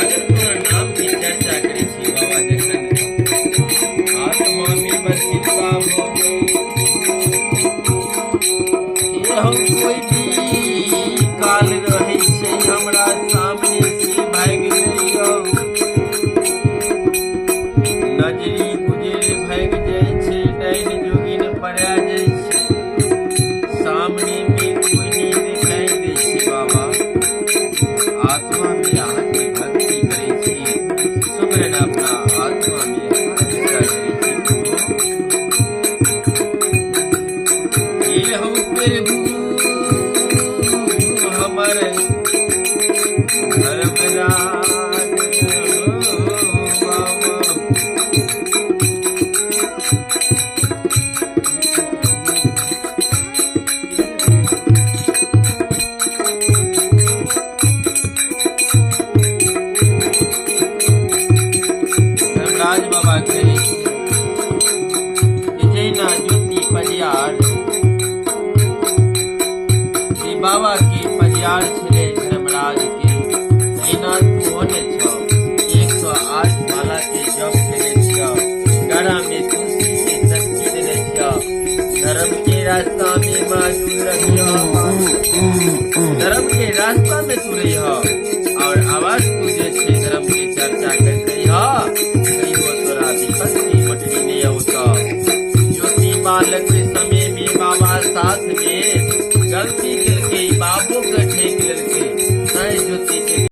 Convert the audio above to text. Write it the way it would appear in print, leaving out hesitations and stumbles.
अगर तोहर नाम की चर्चा करे छी बाबा जखन आत्मा में बसित बाबो हम कोई भी काल रहे छै हमरा सामने से भाग गइयो नजरी गुजर भाग जाय छै डाइन जोगिन पड़ा जाय छै सामने में कोई नहीं दिखाई दे छै बाबा आत्मा में अहाँ की भक्ति करे छी सुमरन अपना आत्मा में चर्चा करे छी ये हम प्रभु हमारे धर्मराज बाबा धर्मराज बाबा कहे जैना ज्योति पजियार बाबा के पजियार छले धर्मराज के जैना तू होने छो 108 माला के जप चले छियो गड़ा में तुलसी के शक्ति देने छियो धर्म के रास्ता में मौजूद रहियो धर्म के रास्ता में तू रहियो और आवाज तू जे छे धर्म की चर्चा करते रहियो कहियो तोरा विपत्ति मटनी नहीं होता ज्योति बालक के समय में बाबा साथ में गलती करके बाबू का ठेक लड़के ज्योति के